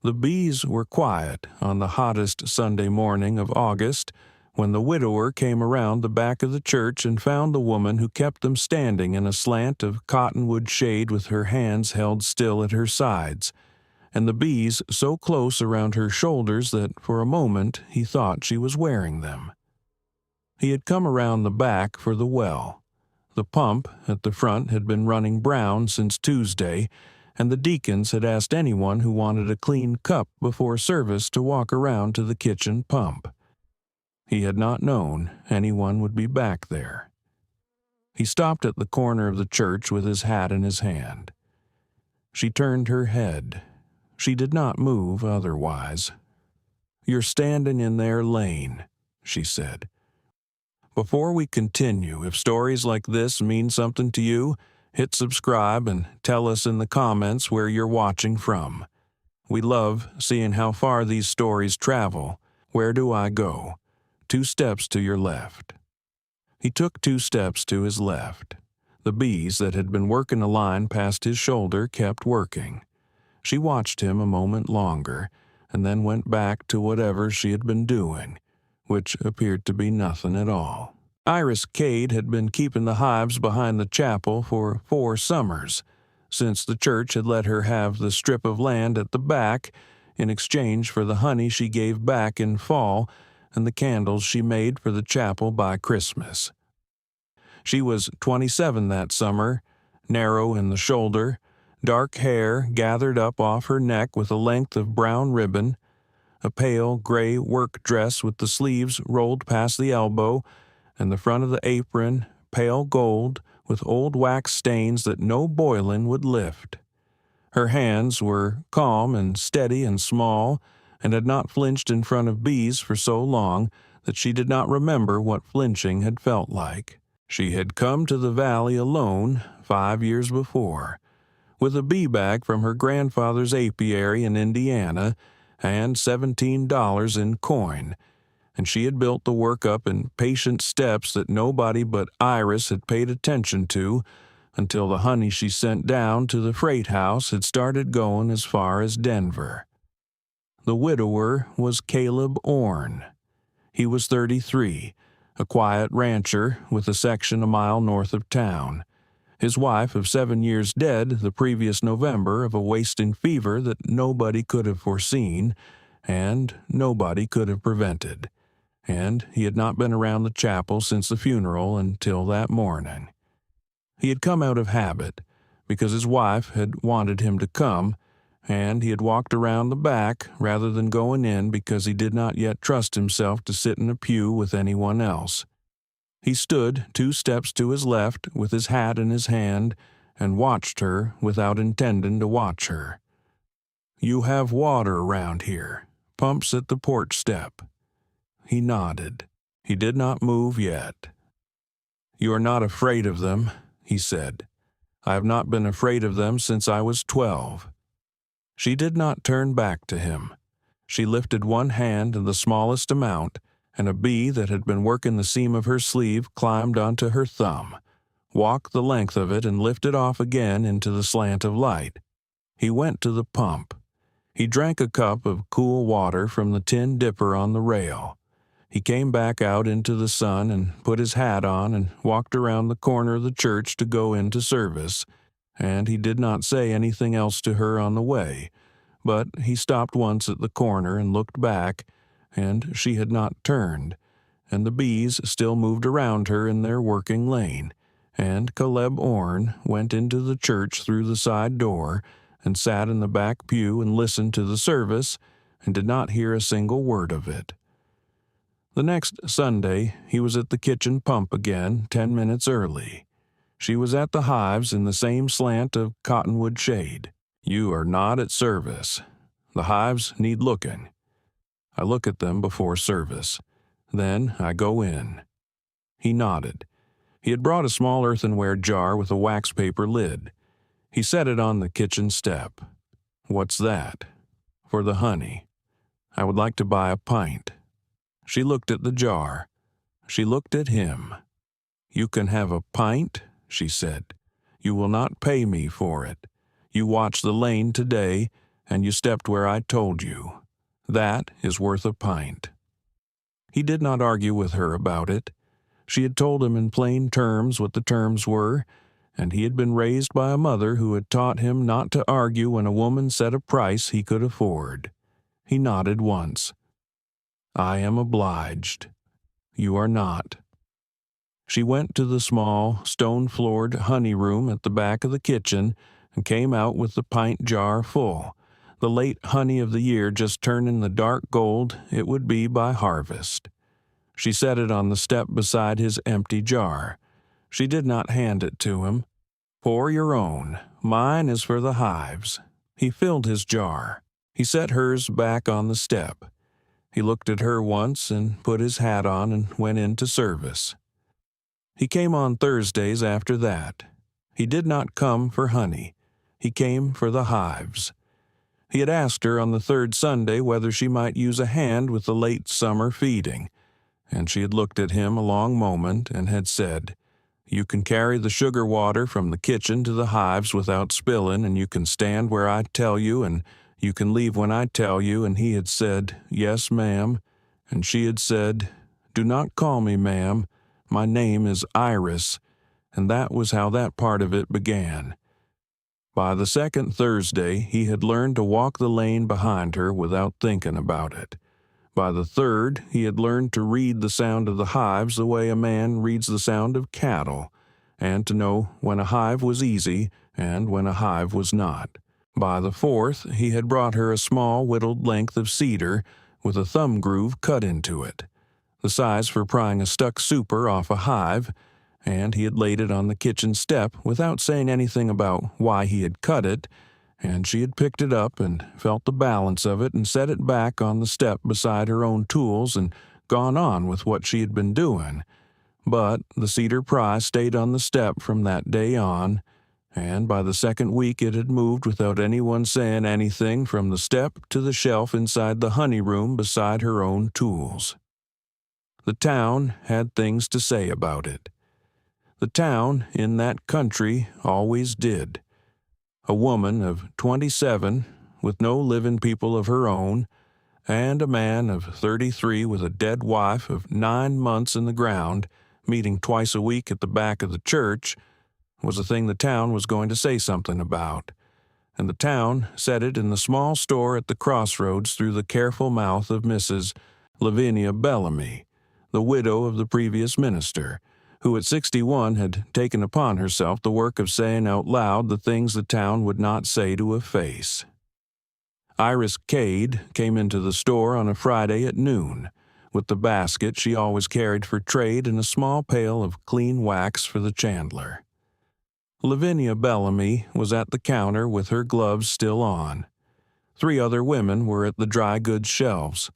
The bees were quiet on the hottest Sunday morning of August when the widower came around the back of the church and found the woman who kept them standing in a slant of cottonwood shade with her hands held still at her sides, and the bees so close around her shoulders that for a moment he thought she was wearing them. He had come around the back for the well. The pump at the front had been running brown since Tuesday, and the deacons had asked anyone who wanted a clean cup before service to walk around to the kitchen pump. He had not known anyone would be back there. He stopped at the corner of the church with his hat in his hand. She turned her head. She did not move otherwise. "You're standing in their lane," she said. Before we continue, if stories like this mean something to you, hit subscribe and tell us in the comments where you're watching from. We love seeing how far these stories travel. Where do I go? 2 steps to your left. He took 2 steps to his left. The bees that had been working a line past his shoulder kept working. She watched him a moment longer, and then went back to whatever she had been doing, which appeared to be nothing at all. Iris Cade had been keeping the hives behind the chapel for 4 summers, since the church had let her have the strip of land at the back in exchange for the honey she gave back in fall and the candles she made for the chapel by Christmas. She was 27 that summer, narrow in the shoulder, dark hair gathered up off her neck with a length of brown ribbon, a pale gray work dress with the sleeves rolled past the elbow, and the front of the apron pale gold with old wax stains that no boiling would lift. Her hands were calm and steady and small, and had not flinched in front of bees for so long that she did not remember what flinching had felt like. She had come to the valley alone 5 years before, with a bee bag from her grandfather's apiary in Indiana and $17 in coin, and she had built the work up in patient steps that nobody but Iris had paid attention to until the honey she sent down to the freight house had started going as far as Denver. The widower was Caleb Orne. He was 33, a quiet rancher with a section a mile north of town. His wife of 7 years dead the previous November of a wasting fever that nobody could have foreseen and nobody could have prevented. And he had not been around the chapel since the funeral until that morning. He had come out of habit, because his wife had wanted him to come, and he had walked around the back rather than going in because he did not yet trust himself to sit in a pew with anyone else. He stood 2 steps to his left with his hat in his hand and watched her without intending to watch her. "You have water around here. Pumps at the porch step." He nodded. He did not move yet. "You are not afraid of them," he said. "I have not been afraid of them since I was 12. She did not turn back to him. She lifted one hand in the smallest amount, and a bee that had been working the seam of her sleeve climbed onto her thumb, walked the length of it, and lifted off again into the slant of light. He went to the pump. He drank a cup of cool water from the tin dipper on the rail. He came back out into the sun and put his hat on and walked around the corner of the church to go into service, and he did not say anything else to her on the way, but he stopped once at the corner and looked back, and she had not turned, and the bees still moved around her in their working lane, and Caleb Orne went into the church through the side door and sat in the back pew and listened to the service and did not hear a single word of it. The next Sunday, he was at the kitchen pump again 10 minutes early. She was at the hives in the same slant of cottonwood shade. "You are not at service. The hives need looking. I look at them before service. Then I go in." He nodded. He had brought a small earthenware jar with a wax paper lid. He set it on the kitchen step. "What's that?" "For the honey. I would like to buy a pint." She looked at the jar. She looked at him. "You can have a pint," she said. "You will not pay me for it. You watch the lane today, and you stepped where I told you. That is worth a pint." He did not argue with her about it. She had told him in plain terms what the terms were, and he had been raised by a mother who had taught him not to argue when a woman set a price he could afford. He nodded once. "I am obliged. You are not." She went to the small, stone-floored honey room at the back of the kitchen and came out with the pint jar full, the late honey of the year just turning the dark gold it would be by harvest. She set it on the step beside his empty jar. She did not hand it to him. "Pour your own. Mine is for the hives." He filled his jar. He set hers back on the step. He looked at her once and put his hat on and went into service. He came on Thursdays after that. He did not come for honey. He came for the hives. He had asked her on the third Sunday whether she might use a hand with the late summer feeding, and she had looked at him a long moment and had said, "You can carry the sugar water from the kitchen to the hives without spilling, and you can stand where I tell you, and you can leave when I tell you," and he had said, "Yes, ma'am," and she had said, "Do not call me ma'am. My name is Iris," and that was how that part of it began. By the second Thursday, he had learned to walk the lane behind her without thinking about it. By the third, he had learned to read the sound of the hives the way a man reads the sound of cattle, and to know when a hive was easy and when a hive was not. By the fourth, he had brought her a small whittled length of cedar with a thumb groove cut into it, the size for prying a stuck super off a hive, and he had laid it on the kitchen step without saying anything about why he had cut it, and she had picked it up and felt the balance of it and set it back on the step beside her own tools and gone on with what she had been doing. But the cedar pry stayed on the step from that day on, and by the second week it had moved without anyone saying anything from the step to the shelf inside the honey room beside her own tools. The town had things to say about it. The town in that country always did. A woman of 27 with no living people of her own, and a man of 33 with a dead wife of 9 months in the ground, meeting twice a week at the back of the church, was a thing the town was going to say something about. And the town said it in the small store at the crossroads through the careful mouth of Mrs. Lavinia Bellamy, the widow of the previous minister, who at 61 had taken upon herself the work of saying out loud the things the town would not say to a face. Iris Cade came into the store on a Friday at noon, with the basket she always carried for trade and a small pail of clean wax for the chandler. Lavinia Bellamy was at the counter with her gloves still on. 3 other women were at the dry goods shelves.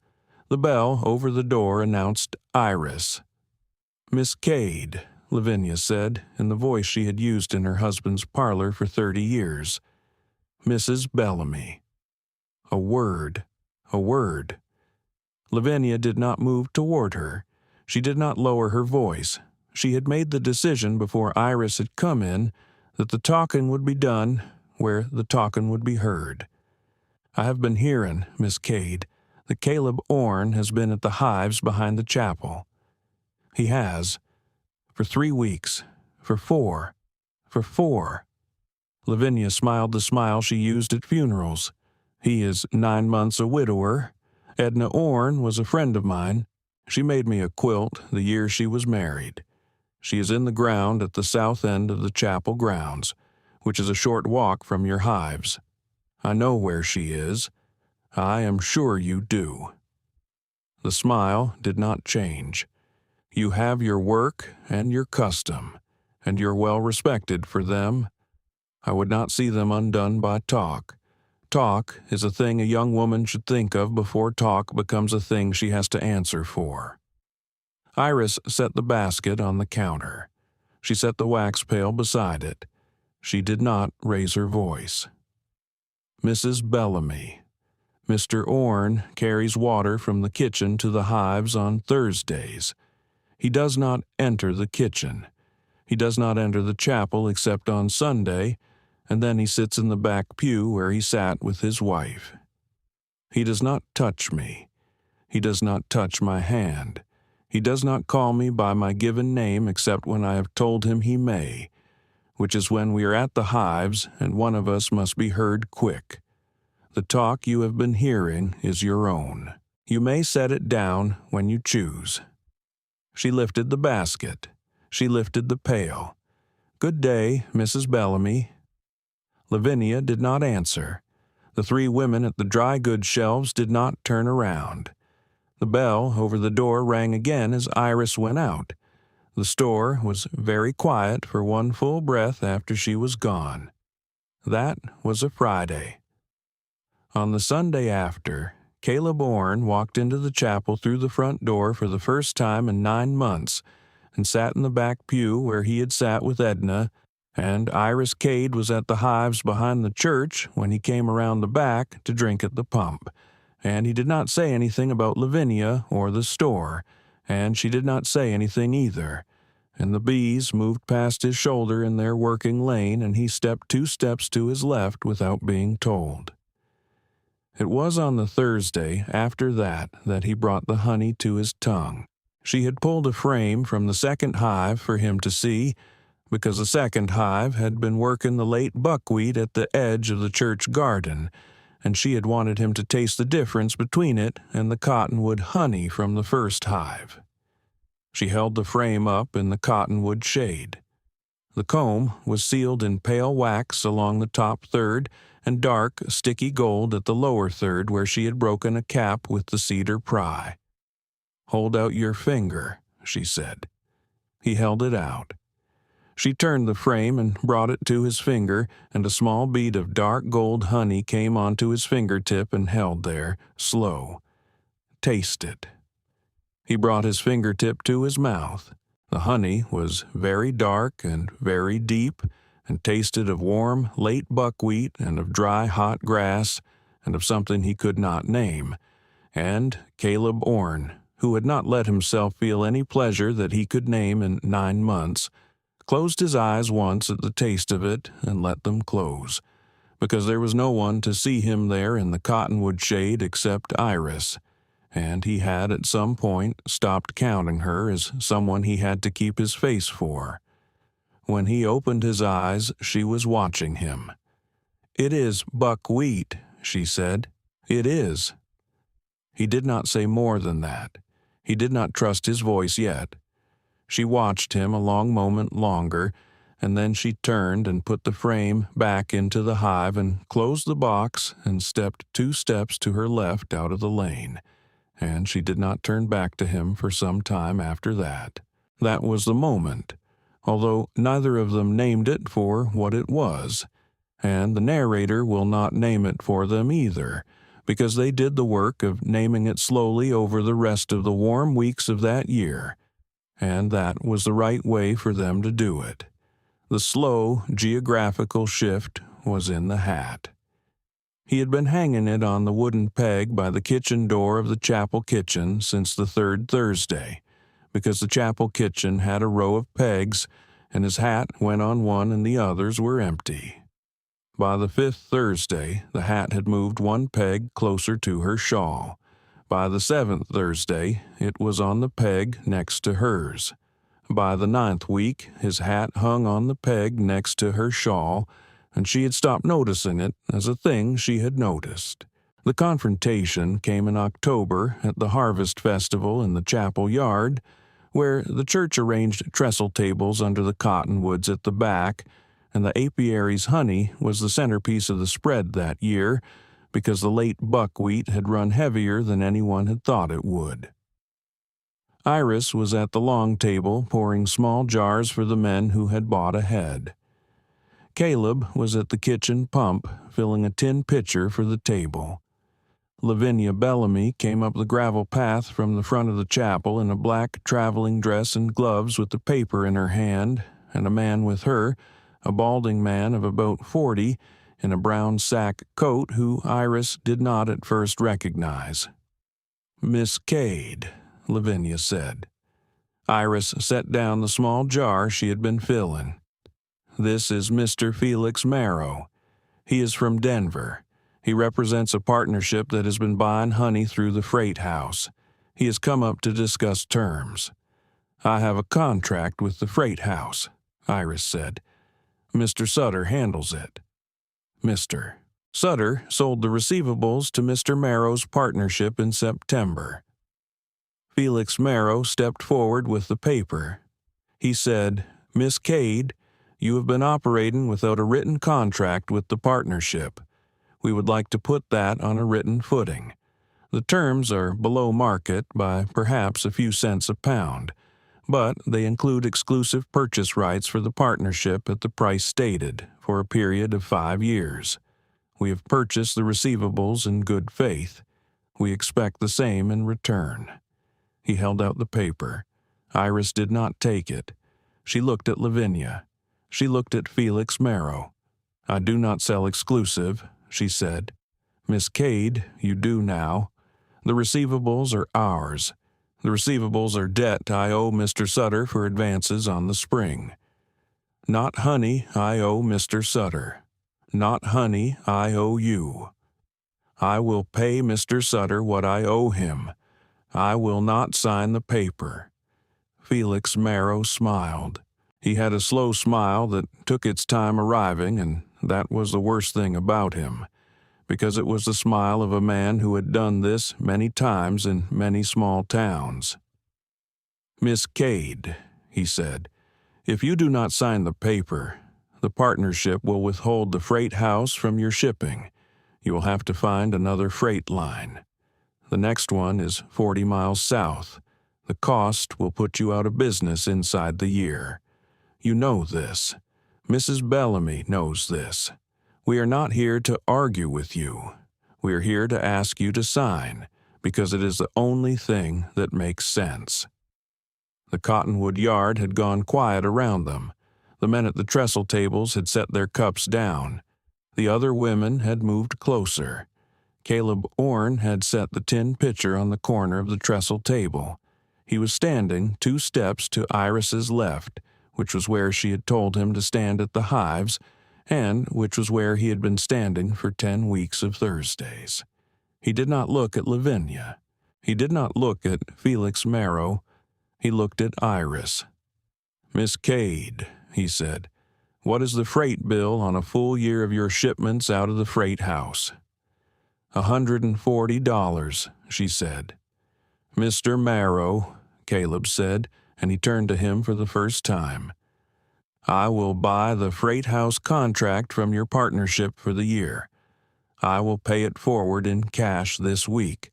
The bell over the door announced Iris. "Miss Cade," Lavinia said, in the voice she had used in her husband's parlor for 30 years. "Mrs. Bellamy." A word. Lavinia did not move toward her. She did not lower her voice. She had made the decision before Iris had come in that the talking would be done where the talking would be heard. "I have been hearing, Miss Cade, that Caleb Orne has been at the hives behind the chapel." "He has. For 3 weeks. For 4. For 4. Lavinia smiled the smile she used at funerals. "He is 9 months a widower. Edna Orne was a friend of mine. She made me a quilt the year she was married. She is in the ground at the south end of the chapel grounds, which is a short walk from your hives. I know where she is. I am sure you do." The smile did not change. "You have your work and your custom, and you're well respected for them. I would not see them undone by talk. Talk is a thing a young woman should think of before talk becomes a thing she has to answer for." Iris set the basket on the counter. She set the wax pail beside it. She did not raise her voice. "Mrs. Bellamy, Mr. Orne carries water from the kitchen to the hives on Thursdays. He does not enter the kitchen. He does not enter the chapel except on Sunday, and then he sits in the back pew where he sat with his wife. He does not touch me. He does not touch my hand. He does not call me by my given name except when I have told him he may, which is when we are at the hives and one of us must be heard quick. The talk you have been hearing is your own. You may set it down when you choose. She lifted the basket. She lifted the pail. Good day, Mrs. Bellamy. Lavinia did not answer. The three women at the dry goods shelves did not turn around. The bell over the door rang again as Iris went out. The store was very quiet for one full breath after she was gone. That was a Friday. On the Sunday after, Caleb Orne walked into the chapel through the front door for the first time in 9 months and sat in the back pew where he had sat with Edna, and Iris Cade was at the hives behind the church when he came around the back to drink at the pump, and he did not say anything about Lavinia or the store, and she did not say anything either, and the bees moved past his shoulder in their working lane and he stepped 2 steps to his left without being told. It was on the Thursday after that he brought the honey to his tongue. She had pulled a frame from the second hive for him to see, because the second hive had been working the late buckwheat at the edge of the church garden, and she had wanted him to taste the difference between it and the cottonwood honey from the first hive. She held the frame up in the cottonwood shade. The comb was sealed in pale wax along the top third and dark, sticky gold at the lower third where she had broken a cap with the cedar pry. "Hold out your finger," she said. He held it out. She turned the frame and brought it to his finger, and a small bead of dark gold honey came onto his fingertip and held there, slow. "Taste it." He brought his fingertip to his mouth. The honey was very dark and very deep, and tasted of warm, late buckwheat and of dry, hot grass, and of something he could not name. And Caleb Orne, who had not let himself feel any pleasure that he could name in 9 months, closed his eyes once at the taste of it and let them close, because there was no one to see him there in the cottonwood shade except Iris, and he had at some point stopped counting her as someone he had to keep his face for. When he opened his eyes, she was watching him. "It is buckwheat," she said. "It is." He did not say more than that. He did not trust his voice yet. She watched him a long moment longer, and then she turned and put the frame back into the hive and closed the box and stepped 2 steps to her left out of the lane, and she did not turn back to him for some time after that. That was the moment, although neither of them named it for what it was, and the narrator will not name it for them either, because they did the work of naming it slowly over the rest of the warm weeks of that year, and that was the right way for them to do it. The slow geographical shift was in the hat. He had been hanging it on the wooden peg by the kitchen door of the chapel kitchen since the 3rd Thursday, because the chapel kitchen had a row of pegs, and his hat went on one and the others were empty. By the 5th Thursday, the hat had moved 1 peg closer to her shawl. By the 7th Thursday, it was on the peg next to hers. By the 9th week, his hat hung on the peg next to her shawl, and she had stopped noticing it as a thing she had noticed. The confrontation came in October at the Harvest Festival in the chapel yard, where the church arranged trestle tables under the cottonwoods at the back, and the apiary's honey was the centerpiece of the spread that year, because the late buckwheat had run heavier than anyone had thought it would. Iris was at the long table pouring small jars for the men who had bought ahead. Caleb was at the kitchen pump filling a tin pitcher for the table. Lavinia Bellamy came up the gravel path from the front of the chapel in a black traveling dress and gloves with the paper in her hand, and a man with her, a balding man of about 40, in a brown sack coat who Iris did not at first recognize. "Miss Cade," Lavinia said. Iris set down the small jar she had been filling. This is Mr. Felix Marrow. He is from Denver. He represents a partnership that has been buying honey through the freight house. He has come up to discuss terms." "I have a contract with the freight house," Iris said. "Mr. Sutter handles it." Mr. Sutter sold the receivables to Mr. Marrow's partnership in September. Felix Marrow stepped forward with the paper. He said, "Miss Cade, you have been operating without a written contract with the partnership. We would like to put that on a written footing. The terms are below market by perhaps a few cents a pound, but they include exclusive purchase rights for the partnership at the price stated for a period of 5 years. We have purchased the receivables in good faith. We expect the same in return." He held out the paper. Iris did not take it. She looked at Lavinia. She looked at Felix Marrow. "I do not sell exclusive," she said. "Miss Cade, you do now. The receivables are ours. The receivables are debt I owe Mr. Sutter for advances on the spring. Not honey I owe Mr. Sutter. Not honey I owe you. I will pay Mr. Sutter what I owe him. I will not sign the paper." Felix Marrow smiled. He had a slow smile that took its time arriving, and that was the worst thing about him, because it was the smile of a man who had done this many times in many small towns. "Miss Cade," he said, "if you do not sign the paper, the partnership will withhold the freight house from your shipping. You will have to find another freight line. The next one is 40 miles south. The cost will put you out of business inside the year. You know this. Mrs. Bellamy knows this. We are not here to argue with you. We are here to ask you to sign, because it is the only thing that makes sense." The cottonwood yard had gone quiet around them. The men at the trestle tables had set their cups down. The other women had moved closer. Caleb Orne had set the tin pitcher on the corner of the trestle table. He was standing 2 steps to Iris's left, which was where she had told him to stand at the hives, and which was where he had been standing for 10 weeks of Thursdays. He did not look at Lavinia. He did not look at Felix Marrow. He looked at Iris. "Miss Cade," he said, "what is the freight bill on a full year of your shipments out of the freight house?" $140, she said. "Mr. Marrow," Caleb said, and he turned to him for the first time. "I will buy the freight house contract from your partnership for the year. I will pay it forward in cash this week.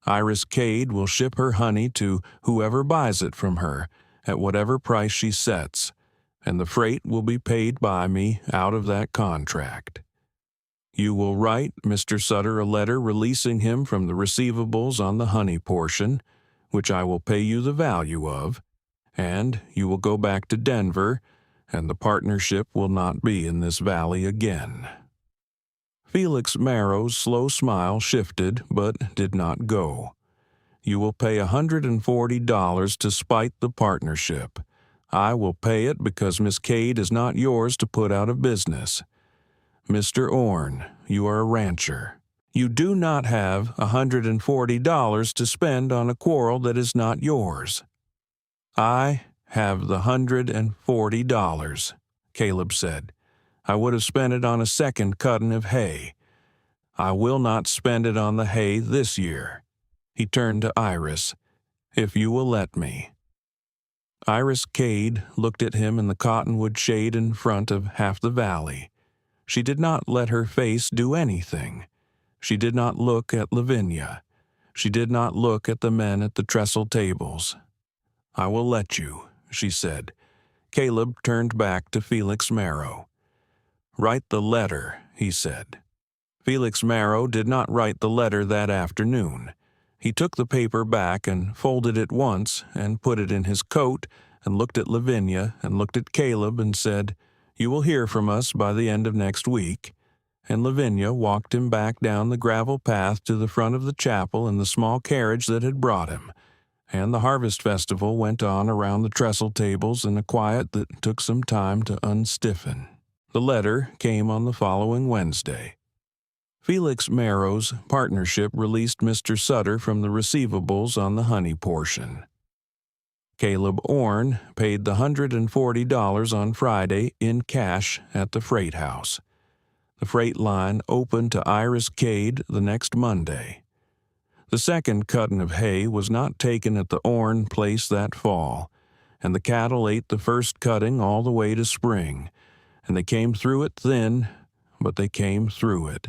Iris Cade will ship her honey to whoever buys it from her at whatever price she sets, and the freight will be paid by me out of that contract. You will write Mr. Sutter a letter releasing him from the receivables on the honey portion, which I will pay you the value of, and you will go back to Denver, and the partnership will not be in this valley again." Felix Marrow's slow smile shifted but did not go. "You will pay $140 to spite the partnership. I will pay it because Miss Cade is not yours to put out of business. Mr. Orne, you are a rancher. You do not have $140 to spend on a quarrel that is not yours." "I have the $140, Caleb said. "I would have spent it on a second cutting of hay. I will not spend it on the hay this year." He turned to Iris. "If you will let me." Iris Cade looked at him in the cottonwood shade in front of half the valley. She did not let her face do anything. She did not look at Lavinia. She did not look at the men at the trestle tables. "I will let you," she said. Caleb turned back to Felix Marrow. "Write the letter," he said. Felix Marrow did not write the letter that afternoon. He took the paper back and folded it once and put it in his coat and looked at Lavinia and looked at Caleb and said, "You will hear from us by the end of next week." And Lavinia walked him back down the gravel path to the front of the chapel in the small carriage that had brought him, and the harvest festival went on around the trestle tables in a quiet that took some time to unstiffen. The letter came on the following Wednesday. Felix Marrow's partnership released Mr. Sutter from the receivables on the honey portion. Caleb Orne paid the $140 on Friday in cash at the freight house. The freight line opened to Iris Cade the next Monday. The second cutting of hay was not taken at the Orne place that fall, and the cattle ate the first cutting all the way to spring, and they came through it thin, but they came through it.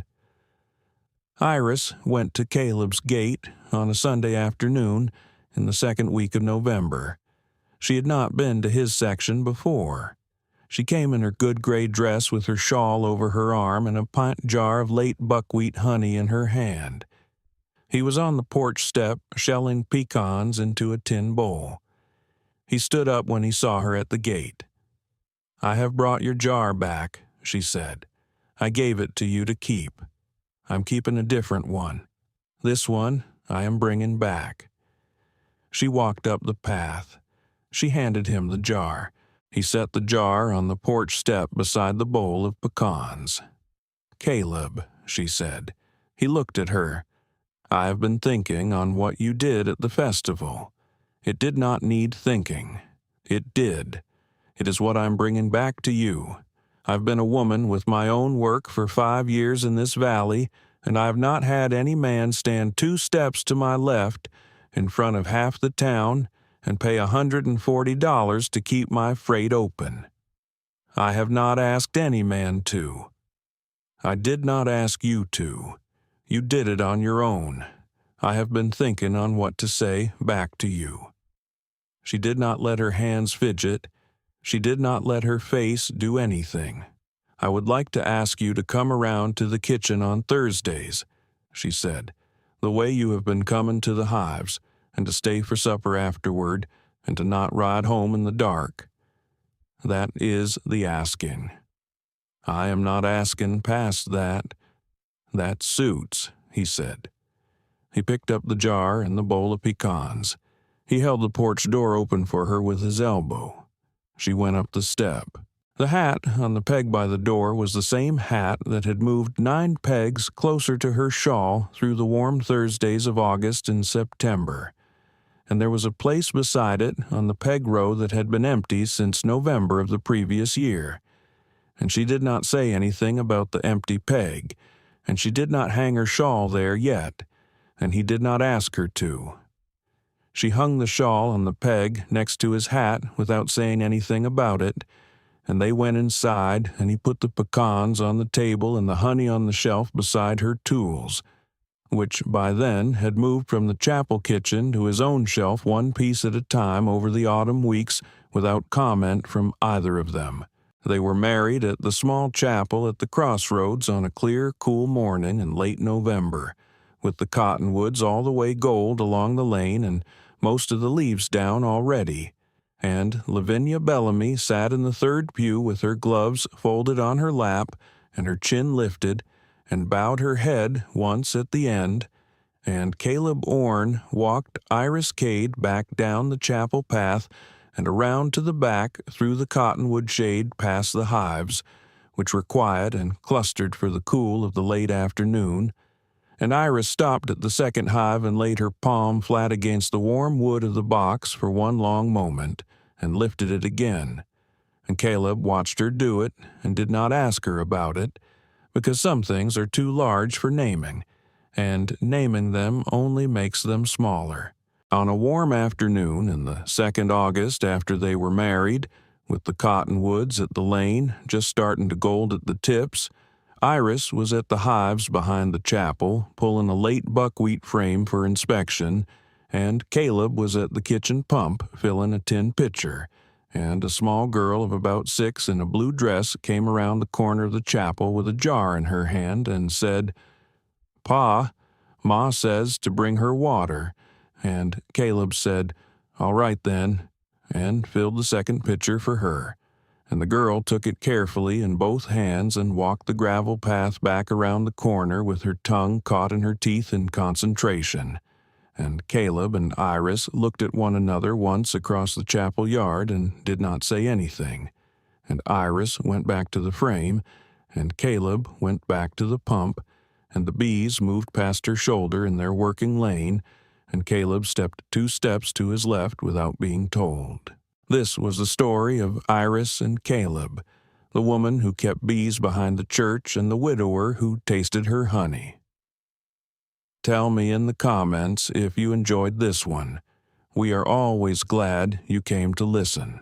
Iris went to Caleb's gate on a Sunday afternoon in the second week of November. She had not been to his section before. She came in her good gray dress with her shawl over her arm and a pint jar of late buckwheat honey in her hand. He was on the porch step shelling pecans into a tin bowl. He stood up when he saw her at the gate. "I have brought your jar back," she said. "I gave it to you to keep. I'm keeping a different one. This one I am bringing back." She walked up the path. She handed him the jar. He set the jar on the porch step beside the bowl of pecans. "Caleb," she said. He looked at her. "I have been thinking on what you did at the festival. It did not need thinking. It did. It is what I'm bringing back to you. I've been a woman with my own work for 5 years in this valley, and I have not had any man stand 2 steps to my left in front of half the town and pay $140 to keep my freight open. I have not asked any man to. I did not ask you to. You did it on your own. I have been thinking on what to say back to you." She did not let her hands fidget. She did not let her face do anything. "I would like to ask you to come around to the kitchen on Thursdays," she said, "the way you have been coming to the hives, and to stay for supper afterward, and to not ride home in the dark. That is the asking. I am not asking past that. That suits," he said. He picked up the jar and the bowl of pecans. He held the porch door open for her with his elbow. She went up the step. The hat on the peg by the door was the same hat that had moved 9 pegs closer to her shawl through the warm Thursdays of August and September, and there was a place beside it on the peg row that had been empty since November of the previous year. And she did not say anything about the empty peg, and she did not hang her shawl there yet, and he did not ask her to. She hung the shawl on the peg next to his hat without saying anything about it, and they went inside, and he put the pecans on the table and the honey on the shelf beside her tools, which by then had moved from the chapel kitchen to his own shelf 1 piece at a time over the autumn weeks without comment from either of them. They were married at the small chapel at the crossroads on a clear, cool morning in late November, with the cottonwoods all the way gold along the lane and most of the leaves down already, and Lavinia Bellamy sat in the third pew with her gloves folded on her lap and her chin lifted, and bowed her head once at the end, and Caleb Orne walked Iris Cade back down the chapel path and around to the back through the cottonwood shade past the hives, which were quiet and clustered for the cool of the late afternoon, and Iris stopped at the second hive and laid her palm flat against the warm wood of the box for one long moment, and lifted it again, and Caleb watched her do it and did not ask her about it, because some things are too large for naming, and naming them only makes them smaller. On a warm afternoon in the 2nd August after they were married, with the cottonwoods at the lane just starting to gold at the tips, Iris was at the hives behind the chapel, pulling a late buckwheat frame for inspection, and Caleb was at the kitchen pump filling a tin pitcher, and a small girl of about 6 in a blue dress came around the corner of the chapel with a jar in her hand and said, "Pa, Ma says to bring her water," and Caleb said, "All right then," and filled the second pitcher for her, and the girl took it carefully in both hands and walked the gravel path back around the corner with her tongue caught in her teeth in concentration, and Caleb and Iris looked at one another once across the chapel yard and did not say anything, and Iris went back to the frame, and Caleb went back to the pump, and the bees moved past her shoulder in their working lane, and Caleb stepped 2 steps to his left without being told. This was the story of Iris and Caleb, the woman who kept bees behind the church and the widower who tasted her honey. Tell me in the comments if you enjoyed this one. We are always glad you came to listen.